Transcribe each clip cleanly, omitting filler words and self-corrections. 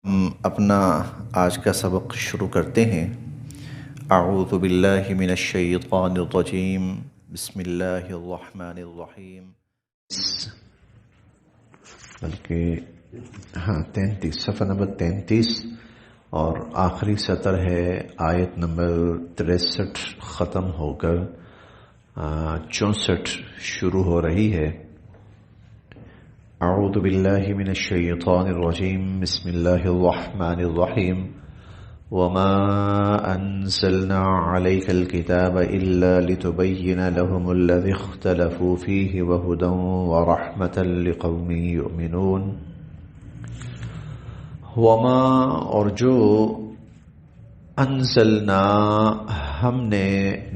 ہم اپنا آج کا سبق شروع کرتے ہیں۔ اعوذ باللہ من الشیطان الرجیم، بسم اللہ الرحمن الرحیم۔ بلکہ 33 صفحہ نمبر 33 اور آخری سطر ہے آیت نمبر 63 ختم ہو کر 64 شروع ہو رہی ہے۔ اعوذ باللہ من الشیطان الرجیم، بسم اللہ الرحمن الرحیم۔ وما انزلنا عليك الكتاب الا لتبين لهم الذي اختلفوا فيه وهدى ورحمة لقوم يؤمنون۔ وما اور جو انزلنا ہم نے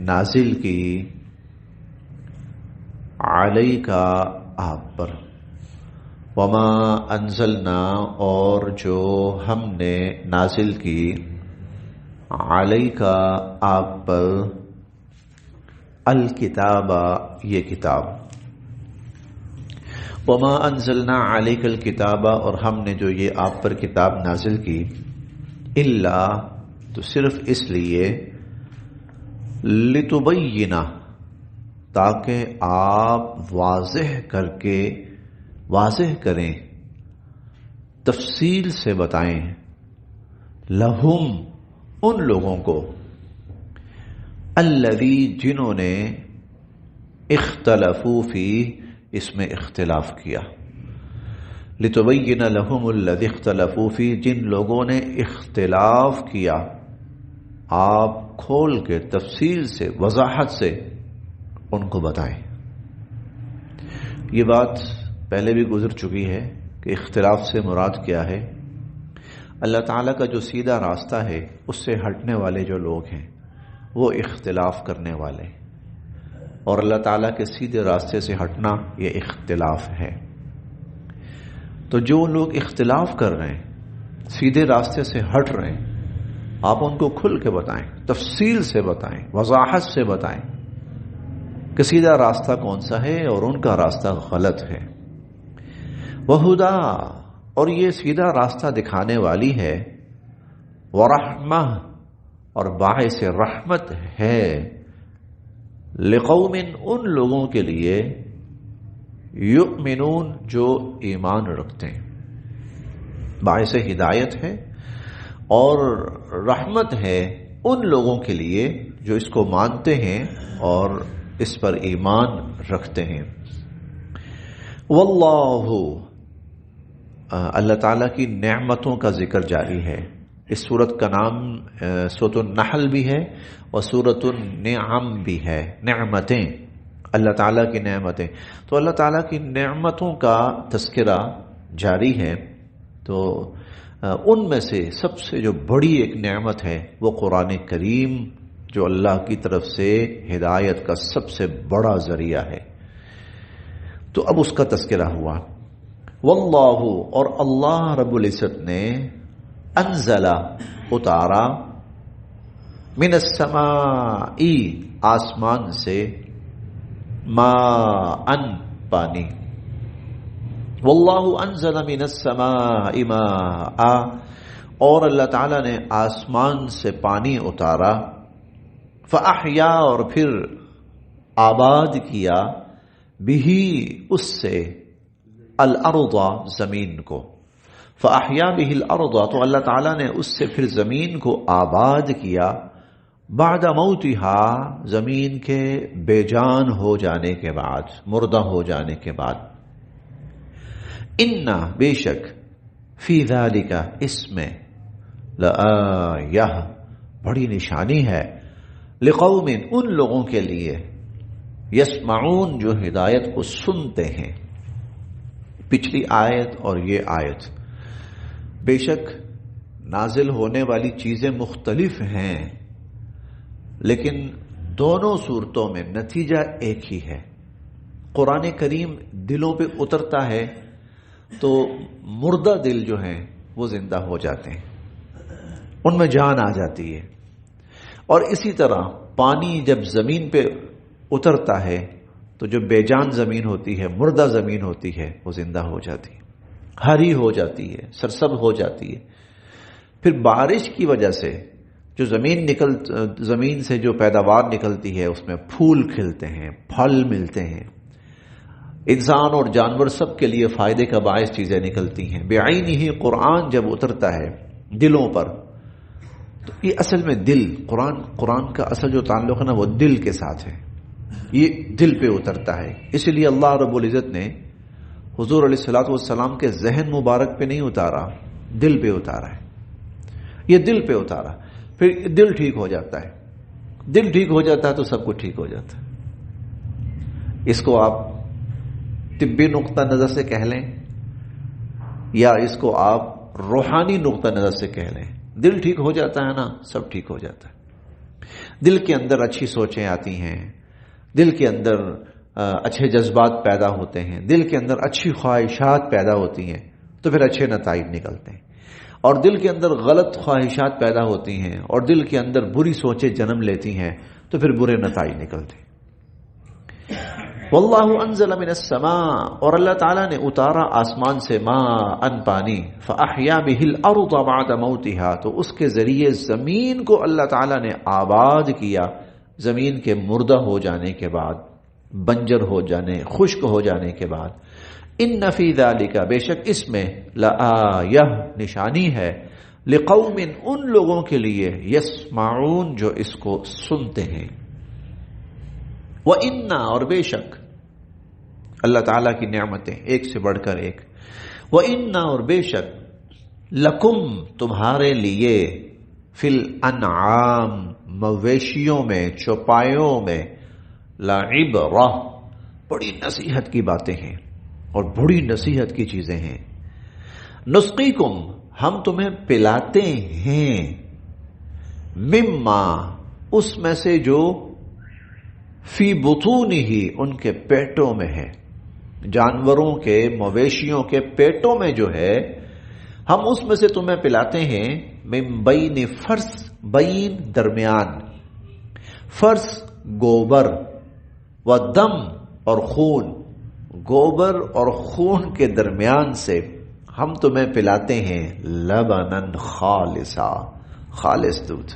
نازل کی، علیکا آپ پر، وما انزلنا اور جو ہم نے نازل کی، علیکا آپ پر، الکتاب یہ کتاب، وما انزلنا علیک الکتاب اور ہم نے جو یہ آپ پر کتاب نازل کی، الا تو صرف اس لیے، لتبینا تاکہ آپ واضح کریں، تفصیل سے بتائیں، لہم ان لوگوں کو، الذی جنہوں نے، اختلفوا فی اس میں اختلاف کیا، لتبین لہم الذی اختلفوا فی جن لوگوں نے اختلاف کیا، آپ کھول کے تفصیل سے وضاحت سے ان کو بتائیں۔ یہ بات پہلے بھی گزر چکی ہے کہ اختلاف سے مراد کیا ہے۔ اللہ تعالیٰ کا جو سیدھا راستہ ہے اس سے ہٹنے والے جو لوگ ہیں وہ اختلاف کرنے والے، اور اللہ تعالیٰ کے سیدھے راستے سے ہٹنا یہ اختلاف ہے۔ تو جو لوگ اختلاف کر رہے ہیں، سیدھے راستے سے ہٹ رہے ہیں، آپ ان کو کھل کے بتائیں، تفصیل سے بتائیں، وضاحت سے بتائیں کہ سیدھا راستہ کون سا ہے اور ان کا راستہ غلط ہے۔ وہدا اور یہ سیدھا راستہ دکھانے والی ہے، ورحمہ اور باعث رحمت ہے، لقوم ان لوگوں کے لیے، یؤمنون جو ایمان رکھتے ہیں، باعث ہدایت ہے اور رحمت ہے ان لوگوں کے لیے جو اس کو مانتے ہیں اور اس پر ایمان رکھتے ہیں۔ واللہ اللہ تعالیٰ کی نعمتوں کا ذکر جاری ہے۔ اس سورت کا نام سورۃ النحل بھی ہے اور سورۃ النعم بھی ہے، نعمتیں، اللہ تعالیٰ کی نعمتیں۔ تو اللہ تعالیٰ کی نعمتوں کا تذکرہ جاری ہے۔ تو ان میں سے سب سے جو بڑی ایک نعمت ہے وہ قرآن کریم، جو اللہ کی طرف سے ہدایت کا سب سے بڑا ذریعہ ہے۔ تو اب اس کا تذکرہ ہوا۔ واللہ اور اللہ رب العزت نے، انزل اتارا، من السماء آسمان سے، ماء پانی، واللہ انزل من السماء ماء اور اللہ تعالی نے آسمان سے پانی اتارا، فاحیا اور پھر آباد کیا، بھی اس سے، الارض زمین کو، فاحیا به الارض تو اللہ تعالیٰ نے اس سے پھر زمین کو آباد کیا، بعد موتها زمین کے بے جان ہو جانے کے بعد، مردہ ہو جانے کے بعد، ان بے شک، فی ذالک اس میں، لآیہ بڑی نشانی ہے، لقوم ان لوگوں کے لیے، یسمعون جو ہدایت کو سنتے ہیں۔ پچھلی آیت اور یہ آیت، بے شک نازل ہونے والی چیزیں مختلف ہیں، لیکن دونوں صورتوں میں نتیجہ ایک ہی ہے۔ قرآن کریم دلوں پہ اترتا ہے تو مردہ دل جو ہیں وہ زندہ ہو جاتے ہیں، ان میں جان آ جاتی ہے، اور اسی طرح پانی جب زمین پہ اترتا ہے تو جو بے جان زمین ہوتی ہے، مردہ زمین ہوتی ہے، وہ زندہ ہو جاتی ہے، ہری ہو جاتی ہے، سرسبز ہو جاتی ہے۔ پھر بارش کی وجہ سے جو زمین سے جو پیداوار نکلتی ہے اس میں پھول کھلتے ہیں، پھل ملتے ہیں، انسان اور جانور سب کے لیے فائدے کا باعث چیزیں نکلتی ہیں۔ بعینہ قرآن جب اترتا ہے دلوں پر تو یہ اصل میں قرآن کا اصل جو تعلق ہے نا وہ دل کے ساتھ ہے، یہ دل پہ اترتا ہے۔ اسی لیے اللہ رب العزت نے حضور علیہ الصلوۃ والسلام کے ذہن مبارک پہ نہیں اتارا، دل پہ اتارا ہے، یہ دل پہ اتارا، پھر دل ٹھیک ہو جاتا ہے، دل ٹھیک ہو جاتا ہے تو سب کچھ ٹھیک ہو جاتا ہے۔ اس کو آپ طبی نقطہ نظر سے کہہ لیں یا اس کو آپ روحانی نقطہ نظر سے کہہ لیں، دل ٹھیک ہو جاتا ہے نا سب ٹھیک ہو جاتا ہے۔ دل کے اندر اچھی سوچیں آتی ہیں، دل کے اندر اچھے جذبات پیدا ہوتے ہیں، دل کے اندر اچھی خواہشات پیدا ہوتی ہیں تو پھر اچھے نتائج نکلتے ہیں، اور دل کے اندر غلط خواہشات پیدا ہوتی ہیں اور دل کے اندر بری سوچیں جنم لیتی ہیں تو پھر برے نتائج نکلتے ہیں۔ واللہ انزل من السماء، اور اللہ تعالیٰ نے اتارا آسمان سے ماء پانی، فاحیا بہ الارض بعد موتها، تو اس کے ذریعے زمین کو اللہ تعالیٰ نے آباد کیا، زمین کے مردہ ہو جانے کے بعد، بنجر ہو جانے، خشک ہو جانے کے بعد۔ ان فی ذلک، بے شک اس میں، لآیہ، نشانی ہے، لقوم، ان لوگوں کے لیے، یسمعون، جو اس کو سنتے ہیں۔ وَإِنَّا، اور بے شک اللہ تعالیٰ کی نعمتیں ایک سے بڑھ کر ایک، وَإِنَّا، اور بے شک، لَكُمْ، تمہارے لیے، فِي الْأَنْعَامِ، مویشیوں میں، چوپایوں میں، لَعِبْرَةٌ، بڑی نصیحت کی باتیں ہیں اور بڑی نصیحت کی چیزیں ہیں۔ نسقیکم، ہم تمہیں پلاتے ہیں، مما، اس میں سے جو، فی بطونہ، ان کے پیٹوں میں ہے، جانوروں کے، مویشیوں کے پیٹوں میں جو ہے، ہم اس میں سے تمہیں پلاتے ہیں، من بین فرس، بین درمیان، فرس گوبر، و دم اور خون، گوبر اور خون کے درمیان سے ہم تمہیں پلاتے ہیں، لبنن خالصا، خالص دودھ،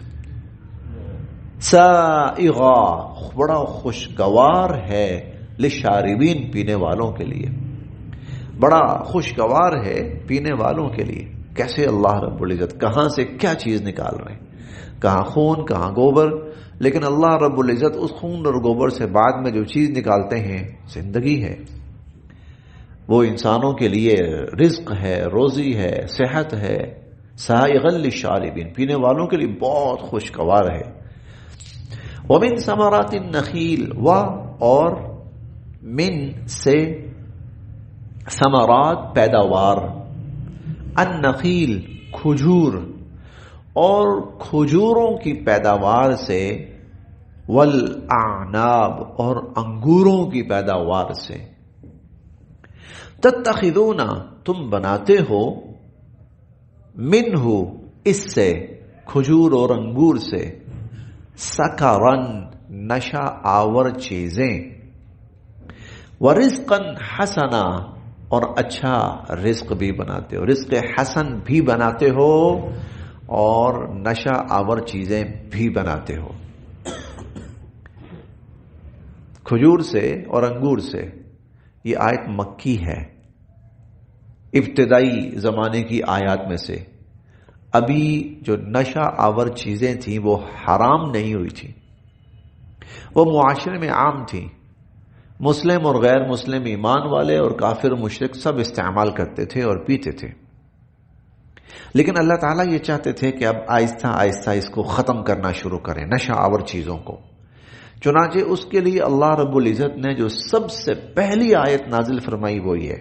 سائغا، بڑا خوشگوار ہے، للشاربین، پینے والوں کے لیے، بڑا خوشگوار ہے پینے والوں کے لیے۔ کیسے اللہ رب العزت کہاں سے کیا چیز نکال رہے ہیں، کہاں خون، کہاں گوبر، لیکن اللہ رب العزت اس خون اور گوبر سے بعد میں جو چیز نکالتے ہیں زندگی ہے، وہ انسانوں کے لیے رزق ہے، روزی ہے، صحت ہے، سائغا للشاربین، پینے والوں کے لیے بہت خوشگوار ہے۔ ومن ثمرات النخیل، و، اور من سے، ثمرات پیداوار، النخیل کھجور، اور کھجوروں کی پیداوار سے، والاعناب، اور انگوروں کی پیداوار سے، تتخذون، تم بناتے ہو، منہ، اس سے، کھجور اور انگور سے، سکرن، نشہ آور چیزیں، ورزقا حسنا، اور اچھا رزق بھی بناتے ہو، رزق حسن بھی بناتے ہو اور نشہ آور چیزیں بھی بناتے ہو۔ کھجور سے اور انگور سے، یہ آیت مکی ہے، ابتدائی زمانے کی آیات میں سے۔ ابھی جو نشہ آور چیزیں تھیں وہ حرام نہیں ہوئی تھیں، وہ معاشرے میں عام تھیں، مسلم اور غیر مسلم، ایمان والے اور کافر مشرک سب استعمال کرتے تھے اور پیتے تھے، لیکن اللہ تعالیٰ یہ چاہتے تھے کہ اب آہستہ آہستہ اس کو ختم کرنا شروع کریں، نشہ آور چیزوں کو۔ چنانچہ اس کے لیے اللہ رب العزت نے جو سب سے پہلی آیت نازل فرمائی وہ یہ۔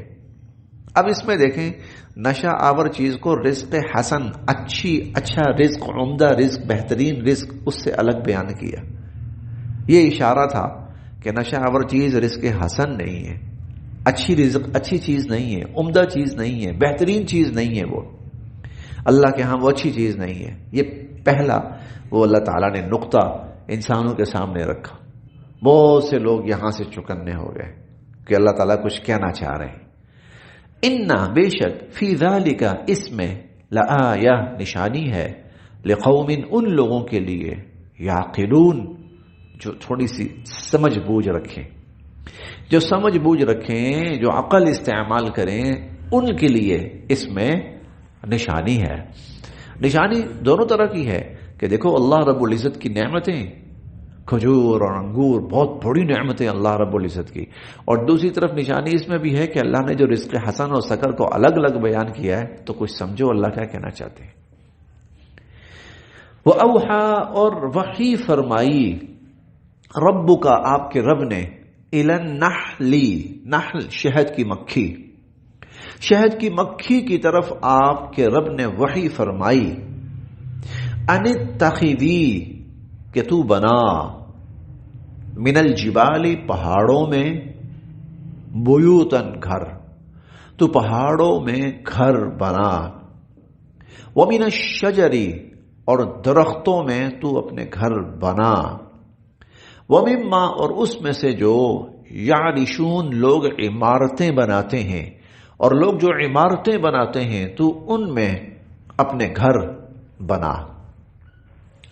اب اس میں دیکھیں، نشہ آور چیز کو رزق حسن، اچھا رزق، عمدہ رزق، بہترین رزق، اس سے الگ بیان کیا۔ یہ اشارہ تھا کہ نشہ آور چیز رزق حسن نہیں ہے، اچھی رزق، اچھی چیز نہیں ہے، عمدہ چیز نہیں ہے، بہترین چیز نہیں ہے، وہ اللہ کے ہاں وہ اچھی چیز نہیں ہے۔ یہ پہلا وہ اللہ تعالیٰ نے نقطہ انسانوں کے سامنے رکھا۔ بہت سے لوگ یہاں سے چکنے ہو گئے کہ اللہ تعالیٰ کچھ کہنا چاہ رہے ہیں۔ اِنَّا، بے شک، فی ذَلِکَ، اس میں، لآیہ نشانی ہے، لقوم ان لوگوں کے لیے، یعقلون جو تھوڑی سی سمجھ بوجھ رکھیں، جو سمجھ بوجھ رکھیں، جو عقل استعمال کریں، ان کے لیے اس میں نشانی ہے۔ نشانی دونوں طرح کی ہے کہ دیکھو اللہ رب العزت کی نعمتیں، کھجور اور انگور بہت بڑی نعمتیں اللہ رب العزت کی، اور دوسری طرف نشانی اس میں بھی ہے کہ اللہ نے جو رزق حسن اور سکر کو الگ الگ بیان کیا ہے، تو کچھ سمجھو اللہ کیا کہنا چاہتے ہیں۔ وَأَوْحَى اور وحی فرمائی، رب کا آپ کے رب نے، إِلَى النَّحْلِ نحل شہد کی مکھی، شہد کی مکھی کی طرف آپ کے رب نے وحی فرمائی، أَنِ اتَّخِذِي کہ تو بنا، من الجبال پہاڑوں میں، بیوتن گھر، تو پہاڑوں میں گھر بنا، ومن الشجر اور درختوں میں تو اپنے گھر بنا، ومما اور اس میں سے جو یعرشون لوگ عمارتیں بناتے ہیں، اور لوگ جو عمارتیں بناتے ہیں تو ان میں اپنے گھر بنا۔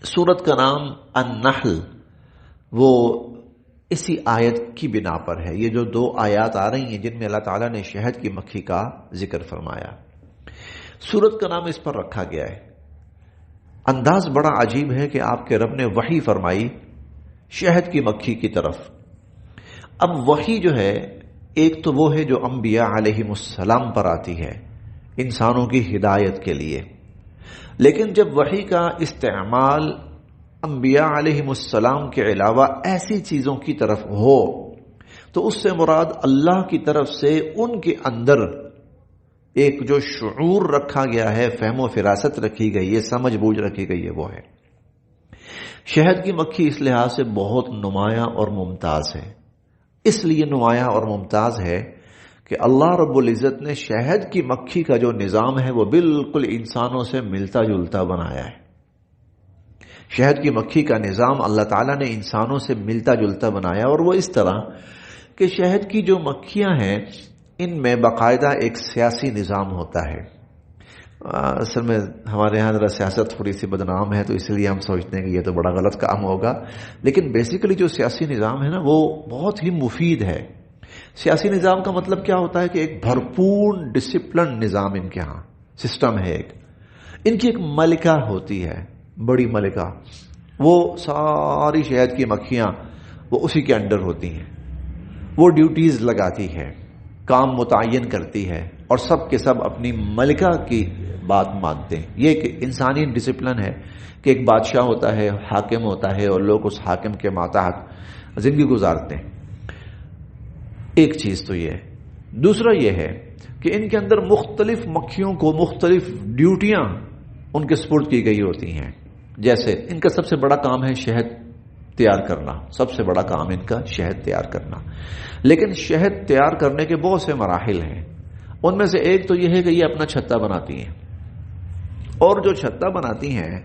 سورت کا نام النحل وہ اسی آیت کی بنا پر ہے۔ یہ جو دو آیات آ رہی ہیں جن میں اللہ تعالیٰ نے شہد کی مکھی کا ذکر فرمایا، سورت کا نام اس پر رکھا گیا ہے۔ انداز بڑا عجیب ہے کہ آپ کے رب نے وحی فرمائی شہد کی مکھی کی طرف۔ اب وحی جو ہے، ایک تو وہ ہے جو انبیاء علیہم السلام پر آتی ہے انسانوں کی ہدایت کے لیے، لیکن جب وحی کا استعمال انبیاء علیہم السلام کے علاوہ ایسی چیزوں کی طرف ہو تو اس سے مراد اللہ کی طرف سے ان کے اندر ایک جو شعور رکھا گیا ہے، فہم و فراست رکھی گئی ہے، سمجھ بوجھ رکھی گئی ہے، وہ ہے۔ شہد کی مکھی اس لحاظ سے بہت نمایاں اور ممتاز ہے، اس لیے نمایاں اور ممتاز ہے کہ اللہ رب العزت نے شہد کی مکھی کا جو نظام ہے وہ بالکل انسانوں سے ملتا جلتا بنایا ہے۔ شہد کی مکھی کا نظام اللہ تعالیٰ نے انسانوں سے ملتا جلتا بنایا، اور وہ اس طرح کہ شہد کی جو مکھیاں ہیں ان میں باقاعدہ ایک سیاسی نظام ہوتا ہے۔ اصل میں ہمارے یہاں ذرا سیاست تھوڑی سی بدنام ہے، تو اس لیے ہم سوچتے ہیں کہ یہ تو بڑا غلط کام ہوگا، لیکن بیسیکلی جو سیاسی نظام ہے نا وہ بہت ہی مفید ہے۔ سیاسی نظام کا مطلب کیا ہوتا ہے کہ ایک بھرپور ڈسپلن نظام ان کے ہاں سسٹم ہے۔ ان کی ایک ملکہ ہوتی ہے، بڑی ملکہ، وہ ساری شہد کی مکھیاں وہ اسی کے انڈر ہوتی ہیں، وہ ڈیوٹیز لگاتی ہے، کام متعین کرتی ہے، اور سب کے سب اپنی ملکہ کی بات مانتے ہیں۔ یہ ایک انسانی ڈسپلن ہے کہ ایک بادشاہ ہوتا ہے، حاکم ہوتا ہے، اور لوگ اس حاکم کے ماتحت زندگی گزارتے ہیں۔ ایک چیز تو یہ ہے۔ دوسرا یہ ہے کہ ان کے اندر مختلف مکھیوں کو مختلف ڈیوٹیاں ان کے سپرد کی گئی ہوتی ہیں۔ جیسے ان کا سب سے بڑا کام ہے شہد تیار کرنا، سب سے بڑا کام ان کا شہد تیار کرنا، لیکن شہد تیار کرنے کے بہت سے مراحل ہیں۔ ان میں سے ایک تو یہ ہے کہ یہ اپنا چھتا بناتی ہیں، اور جو چھتا بناتی ہیں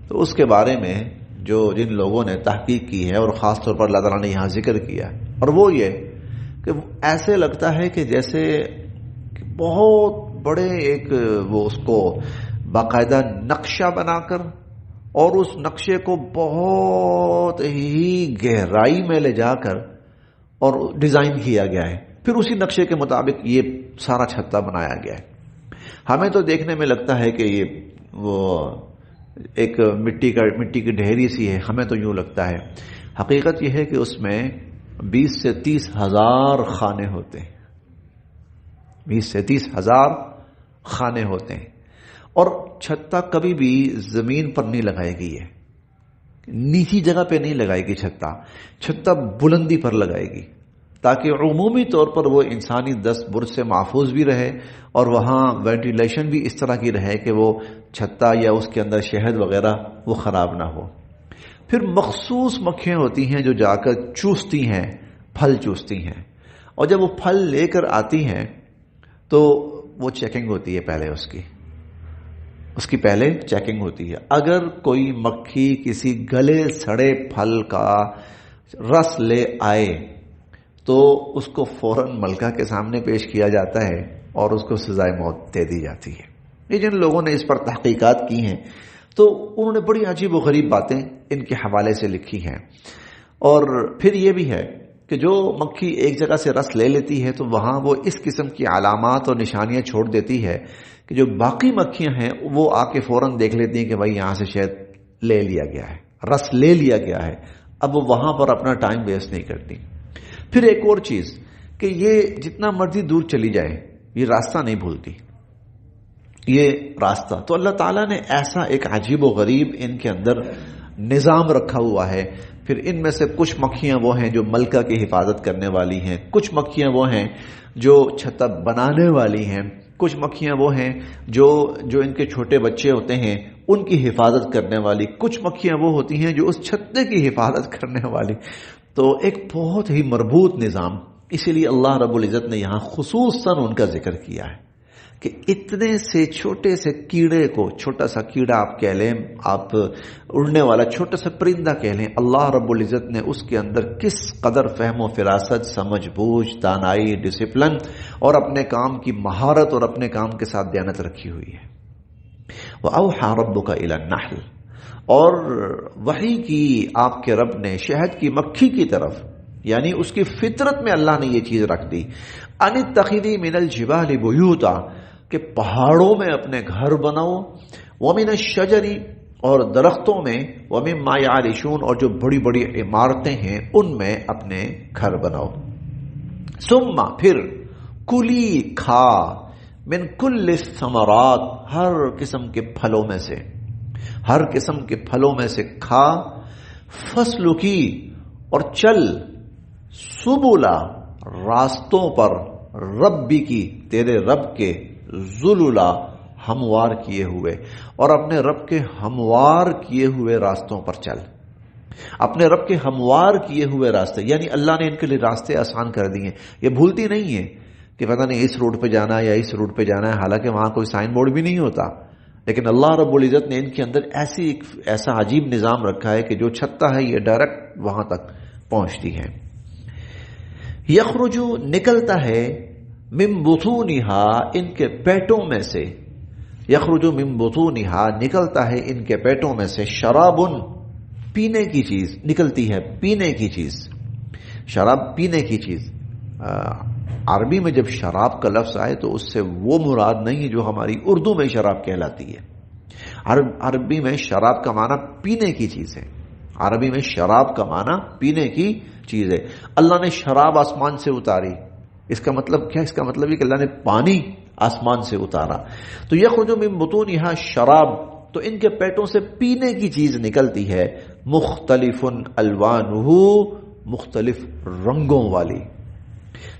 تو اس کے بارے میں جن لوگوں نے تحقیق کی ہے، اور خاص طور پر اللہ تعالیٰ نے یہاں ذکر کیا، اور وہ یہ کہ ایسے لگتا ہے کہ جیسے بہت بڑے ایک وہ اس کو باقاعدہ نقشہ بنا کر، اور اس نقشے کو بہت ہی گہرائی میں لے جا کر اور ڈیزائن کیا گیا ہے، پھر اسی نقشے کے مطابق یہ سارا چھتا بنایا گیا ہے۔ ہمیں تو دیکھنے میں لگتا ہے کہ یہ وہ ایک مٹی کی ڈھیری سی ہے، ہمیں تو یوں لگتا ہے، حقیقت یہ ہے کہ اس میں 20 سے 30 ہزار خانے ہوتے ہیں، 20 سے 30 ہزار خانے ہوتے ہیں، اور چھتا کبھی بھی زمین پر نہیں لگائے گی، ہے نیچی جگہ پہ نہیں لگائے گی، چھتا بلندی پر لگائے گی، تاکہ عمومی طور پر وہ انسانی دست برد سے محفوظ بھی رہے، اور وہاں وینٹیلیشن بھی اس طرح کی رہے کہ وہ چھتا یا اس کے اندر شہد وغیرہ وہ خراب نہ ہو۔ پھر مخصوص مکھیاں ہوتی ہیں جو جا کر چوستی ہیں، پھل چوستی ہیں، اور جب وہ پھل لے کر آتی ہیں تو وہ چیکنگ ہوتی ہے، پہلے اس کی پہلے چیکنگ ہوتی ہے۔ اگر کوئی مکھی کسی گلے سڑے پھل کا رس لے آئے تو اس کو فوراً ملکہ کے سامنے پیش کیا جاتا ہے اور اس کو سزائے موت دے دی جاتی ہے۔ یہ جن لوگوں نے اس پر تحقیقات کی ہیں تو انہوں نے بڑی عجیب و غریب باتیں ان کے حوالے سے لکھی ہیں. اور پھر یہ بھی ہے کہ جو مکھی ایک جگہ سے رس لے لیتی ہے تو وہاں وہ اس قسم کی علامات اور نشانیاں چھوڑ دیتی ہے کہ جو باقی مکھیاں ہیں وہ آ کے فوراً دیکھ لیتی ہیں کہ بھائی یہاں سے شاید لے لیا گیا ہے، رس لے لیا گیا ہے. اب وہ وہاں پر اپنا ٹائم ویسٹ نہیں کرتی. پھر ایک اور چیز کہ یہ جتنا مرضی دور چلی جائے یہ راستہ نہیں بھولتی. یہ راستہ تو اللہ تعالیٰ نے ایسا ایک عجیب و غریب ان کے اندر نظام رکھا ہوا ہے. پھر ان میں سے کچھ مکھیاں وہ ہیں جو ملکہ کی حفاظت کرنے والی ہیں، کچھ مکھیاں وہ ہیں جو چھتا بنانے والی ہیں، کچھ مکھیاں وہ ہیں جو ان کے چھوٹے بچے ہوتے ہیں ان کی حفاظت کرنے والی، کچھ مکھیاں وہ ہوتی ہیں جو اس چھتے کی حفاظت کرنے والی. تو ایک بہت ہی مربوط نظام. اسی لیے اللہ رب العزت نے یہاں خصوصاً ان کا ذکر کیا ہے کہ اتنے سے چھوٹے سے کیڑے کو، چھوٹا سا کیڑا آپ کہہ لیں، آپ اڑنے والا چھوٹا سا پرندہ کہہ لیں، اللہ رب العزت نے اس کے اندر کس قدر فہم و فراست، سمجھ بوجھ، دانائی، ڈسپلن اور اپنے کام کی مہارت اور اپنے کام کے ساتھ دیانت رکھی ہوئی ہے. وَأَوْحَى رَبُّكَ إِلَى النَّحْلِ، اور وحی کی آپ کے رب نے شہد کی مکھی کی طرف، یعنی اس کی فطرت میں اللہ نے یہ چیز رکھ دی، ان اتخذی من الجبال بیوتا، کہ پہاڑوں میں اپنے گھر بناؤ، ومن الشجر، اور درختوں میں، ومما یعرشون، اور جو بڑی بڑی عمارتیں ہیں ان میں اپنے گھر بناؤ. ثم، پھر، کلی، کھا، من کل الثمرات، ہر قسم کے پھلوں میں سے، ہر قسم کے پھلوں میں سے کھا، فسلکی، اور چل، سبلا، راستوں پر، ربی کی، تیرے رب کے، ذللا، ہموار کیے ہوئے، اور اپنے رب کے ہموار کیے ہوئے راستوں پر چل. اپنے رب کے ہموار کیے ہوئے راستے، یعنی اللہ نے ان کے لیے راستے آسان کر دیے. یہ بھولتی نہیں ہے کہ پتہ نہیں اس روڈ پہ جانا ہے یا اس روڈ پہ جانا ہے، حالانکہ وہاں کوئی سائن بورڈ بھی نہیں ہوتا، لیکن اللہ رب العزت نے ان کے اندر ایسا عجیب نظام رکھا ہے کہ جو چھتا ہے یہ ڈائریکٹ وہاں تک پہنچتی ہے. یخرجو، نکلتا ہے، من بطونہا، ان کے پیٹوں میں سے، یخرجو من بطونہا، نکلتا ہے ان کے پیٹوں میں سے، شرابن، پینے کی چیز نکلتی ہے، پینے کی چیز، شراب پینے کی چیز. عربی میں جب شراب کا لفظ آئے تو اس سے وہ مراد نہیں ہے جو ہماری اردو میں شراب کہلاتی ہے. عربی میں شراب کا معنی پینے کی چیز ہے. عربی میں شراب کا معنی پینے کی چیز ہے. اللہ نے شراب آسمان سے اتاری، اس کا مطلب کیا؟ اس کا مطلب یہ کہ اللہ نے پانی آسمان سے اتارا. تو یخرج من بطونہا شراب، تو ان کے پیٹوں سے پینے کی چیز نکلتی ہے، مختلف الوانہ، مختلف رنگوں والی،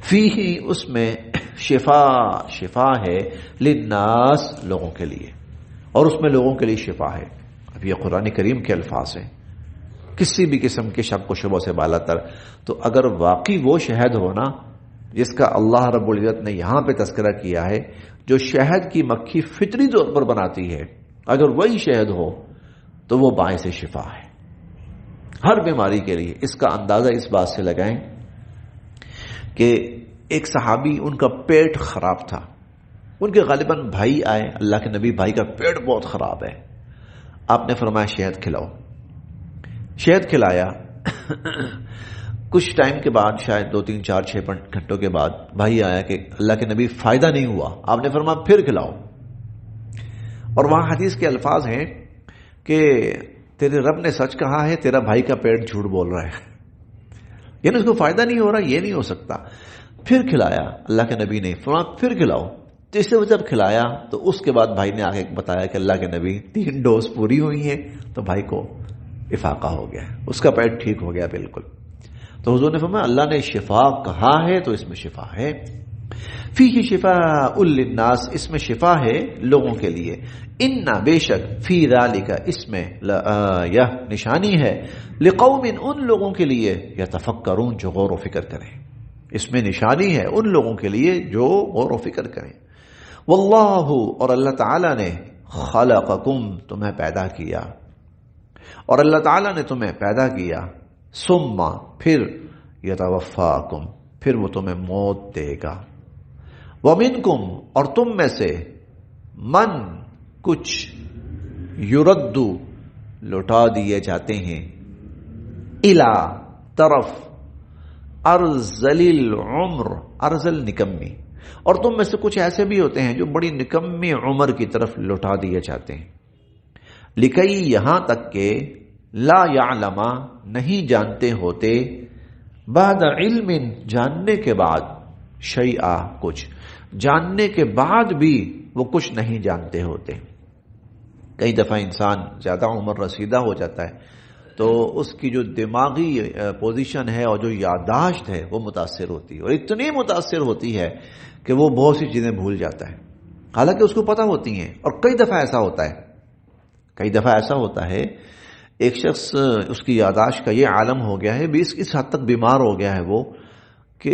فیہ، اس میں، شفا ہے، للناس، لوگوں کے لیے، اور اس میں لوگوں کے لیے شفا ہے. اب یہ قرآن کریم کے الفاظ ہیں، کسی بھی قسم کے شک و شبہ سے بالا تر. تو اگر واقعی وہ شہد ہونا جس کا اللہ رب العزت نے یہاں پہ تذکرہ کیا ہے، جو شہد کی مکھی فطری طور پر بناتی ہے، اگر وہی شہد ہو تو وہ باعث شفا ہے ہر بیماری کے لیے. اس کا اندازہ اس بات سے لگائیں کہ ایک صحابی، ان کا پیٹ خراب تھا، ان کے غالباً بھائی آئے، اللہ کے نبی، بھائی کا پیٹ بہت خراب ہے، آپ نے فرمایا شہد کھلاؤ. شہد کھلایا. کچھ ٹائم کے بعد، شاید 2 3 4 6 گھنٹوں کے بعد، بھائی آیا کہ اللہ کے نبی فائدہ نہیں ہوا. آپ نے فرمایا پھر کھلاؤ. اور وہاں حدیث کے الفاظ ہیں کہ تیرے رب نے سچ کہا ہے، تیرا بھائی کا پیٹ جھوٹ بول رہا ہے، یعنی اس کو فائدہ نہیں ہو رہا، یہ نہیں ہو سکتا. پھر کھلایا اللہ کے نبی نے، فرمایا پھر کھلاؤ. تیسرے جب کھلایا تو اس کے بعد بھائی نے آگے بتایا کہ اللہ کے نبی 3 ڈوز پوری ہوئی ہیں، تو بھائی کو افاقہ ہو گیا، اس کا پیٹ ٹھیک ہو گیا بالکل. تو حضور نے فرمایا اللہ نے شفا کہا ہے تو اس میں شفا ہے. فیہ شفاء للناس، اس میں شفا ہے لوگوں کے لیے. ان، بے شک، فی ذالک، اس میں، یہ نشانی ہے، لقوم، ان لوگوں کے لیے، یتفکرون، جو غور و فکر کریں. اس میں نشانی ہے ان لوگوں کے لیے جو غور و فکر کریں. واللہ، اور اللہ تعالی نے، خلقکم، تمہیں پیدا کیا، اور اللہ تعالی نے تمہیں پیدا کیا، ثم، پھر، یتوفاکم، پھر وہ تمہیں موت دے گا، ومنکم، اور تم میں سے، من، کچھ یردو لوٹا دیے جاتے ہیں الا طرف ارذل العمر، ارذل نکمی، اور تم میں سے کچھ ایسے بھی ہوتے ہیں جو بڑی نکمی عمر کی طرف لوٹا دیے جاتے ہیں، لکئی یہاں تک کہ لا یعلم نہیں جانتے ہوتے، بعد علم جاننے کے بعد، شیئا کچھ جاننے کے بعد بھی وہ کچھ نہیں جانتے ہوتے۔ کئی دفعہ انسان زیادہ عمر رسیدہ ہو جاتا ہے تو اس کی جو دماغی پوزیشن ہے اور جو یادداشت ہے وہ متاثر ہوتی ہے، اور اتنی متاثر ہوتی ہے کہ وہ بہت سی چیزیں بھول جاتا ہے، حالانکہ اس کو پتہ ہوتی ہیں۔ اور کئی دفعہ ایسا ہوتا ہے ایک شخص اس کی یادداشت کا یہ عالم ہو گیا ہے، اس حد تک بیمار ہو گیا ہے وہ کہ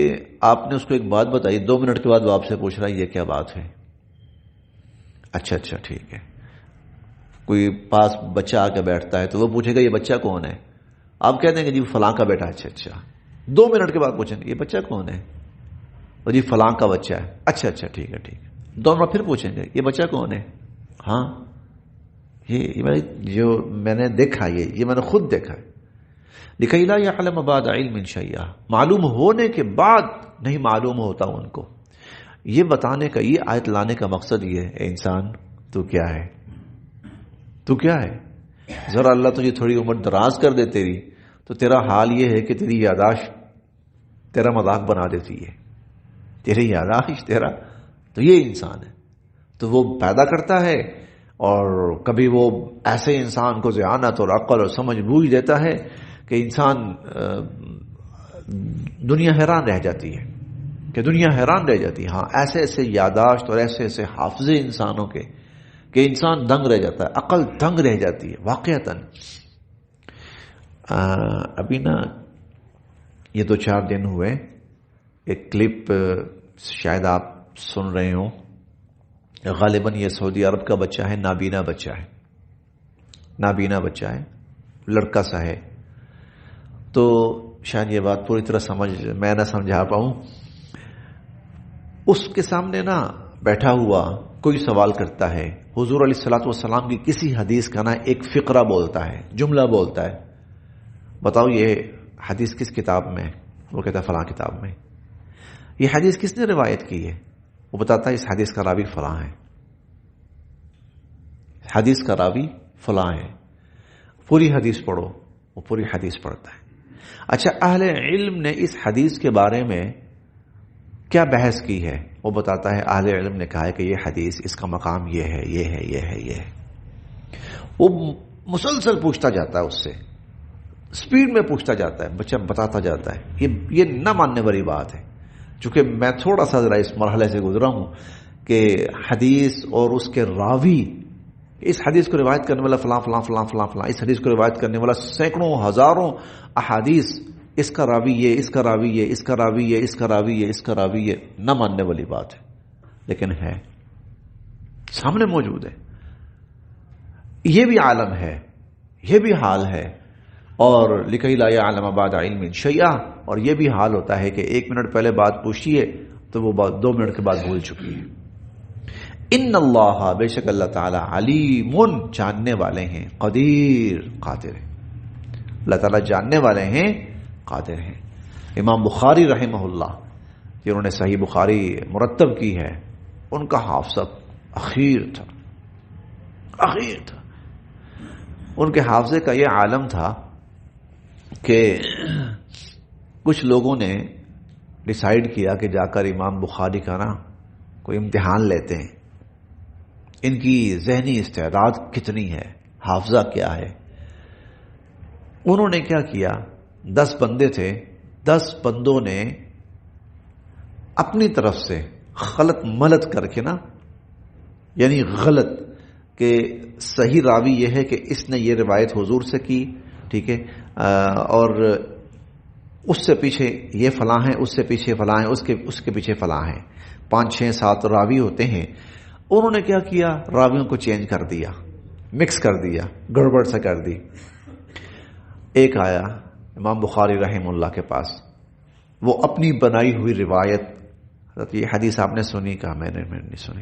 آپ نے اس کو ایک بات بتائی، 2 منٹ کے بعد وہ آپ سے پوچھ رہا ہے یہ کیا بات ہے؟ اچھا ٹھیک ہے۔ کوئی پاس بچہ آ کے بیٹھتا ہے تو وہ پوچھے گا یہ بچہ کون ہے؟ آپ کہہ دیں گے جی فلاں کا بیٹا۔ اچھا 2 منٹ کے بعد پوچھیں گے یہ بچہ کون ہے؟ وہ جی فلاں کا بچہ ہے۔ اچھا ٹھیک ہے 2 منٹ پھر پوچھیں گے یہ بچہ کون ہے؟ ہاں یہ جو میں نے دیکھا، یہ میں نے خود دیکھا ہے۔ لکئی لا یعلم بعد علم شیئا، معلوم ہونے کے بعد نہیں معلوم ہوتا ان کو۔ یہ بتانے کا، یہ آیت لانے کا مقصد یہ ہے، اے انسان تو کیا ہے؟ ذرا اللہ تجھے تھوڑی عمر دراز کر دے تیری، تو تیرا حال یہ ہے کہ تیری یادداشت تیرا مذاق بنا دیتی ہے، تیری یادداشت تیرا۔ تو یہ انسان ہے، تو وہ پیدا کرتا ہے، اور کبھی وہ ایسے انسان کو ذہانت اور عقل اور سمجھ بوجھ دیتا ہے کہ انسان دنیا حیران رہ جاتی ہے ہاں ایسے ایسے یادداشت اور ایسے ایسے حافظے انسانوں کے کہ انسان دنگ رہ جاتا ہے، عقل دنگ رہ جاتی ہے واقعتاً۔ ابھی یہ 2-4 دن ہوئے، ایک کلپ شاید آپ سن رہے ہوں، غالباً یہ سعودی عرب کا بچہ ہے، نابینا بچہ ہے، لڑکا سا ہے۔ تو شاید یہ بات پوری طرح میں نہ سمجھا پاؤں۔ اس کے سامنے بیٹھا ہوا کوئی سوال کرتا ہے، حضور علیہ الصلوۃ والسلام کی کسی حدیث کا ایک فقرہ بولتا ہے، جملہ بولتا ہے، بتاؤ یہ حدیث کس کتاب میں؟ وہ کہتا ہے فلاں کتاب میں۔ یہ حدیث کس نے روایت کی ہے؟ وہ بتاتا ہے اس حدیث کا راوی فلاں ہے، حدیث کا راوی فلاں ہے۔ پوری حدیث پڑھو، وہ پوری حدیث پڑھتا ہے۔ اچھا اہل علم نے اس حدیث کے بارے میں کیا بحث کی ہے؟ وہ بتاتا ہے اہل علم نے کہا ہے کہ یہ حدیث، اس کا مقام یہ ہے۔ وہ مسلسل پوچھتا جاتا ہے، اس سے سپیڈ میں پوچھتا جاتا ہے، بچہ بتاتا جاتا ہے۔ یہ نہ ماننے والی بات ہے، چونکہ میں تھوڑا سا ذرا اس مرحلے سے گزرا ہوں کہ حدیث اور اس کے راوی، اس حدیث کو روایت کرنے والا فلاں فلاں فلاں فلاں فلاں، اس حدیث کو روایت کرنے والا سینکڑوں ہزاروں احادیث، اس کا راوی یہ، اس کا راوی یہ، اس کا راوی یہ، اس کا راوی یہ، اس کا راوی یہ، نہ ماننے والی بات ہے، لیکن ہے سامنے موجود ہے۔ یہ بھی عالم ہے، یہ بھی حال ہے۔ اور لکئی لا یعلم بعد علم شیئا، اور یہ بھی حال ہوتا ہے کہ 1 منٹ پہلے بات پوچھیے تو وہ بات 2 منٹ کے بعد بھول چکی ہے۔ ان اللہ، بے شک اللہ تعالی، علیم، جاننے والے ہیں، قدیر، قادر ہے۔ اللہ تعالیٰ جاننے والے ہیں، قادر ہیں۔ امام بخاری رحمہ اللہ، جنہوں نے صحیح بخاری مرتب کی ہے، ان کا حافظہ اخیر تھا۔ ان کے حافظے کا یہ عالم تھا کہ کچھ لوگوں نے ڈیسائیڈ کیا کہ جا کر امام بخاری کا کوئی امتحان لیتے ہیں، ان کی ذہنی استعداد کتنی ہے، حافظہ کیا ہے۔ انہوں نے کیا کیا، 10 بندے تھے، 10 بندوں نے اپنی طرف سے غلط ملت کر کے یعنی غلط کہ صحیح راوی یہ ہے کہ اس نے یہ روایت حضور سے کی، ٹھیک ہے، اور اس سے پیچھے یہ فلاں ہیں، اس سے پیچھے فلاں ہیں، اس کے پیچھے فلاں ہیں، 5 6 7 راوی ہوتے ہیں۔ انہوں نے کیا کیا، راویوں کو چینج کر دیا، مکس کر دیا، گڑبڑ سے کر دی۔ ایک آیا امام بخاری رحمہ اللہ کے پاس، وہ اپنی بنائی ہوئی روایت، یہ حدیث آپ نے سنی؟ کہا میں نے نہیں سنی۔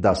10,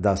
10,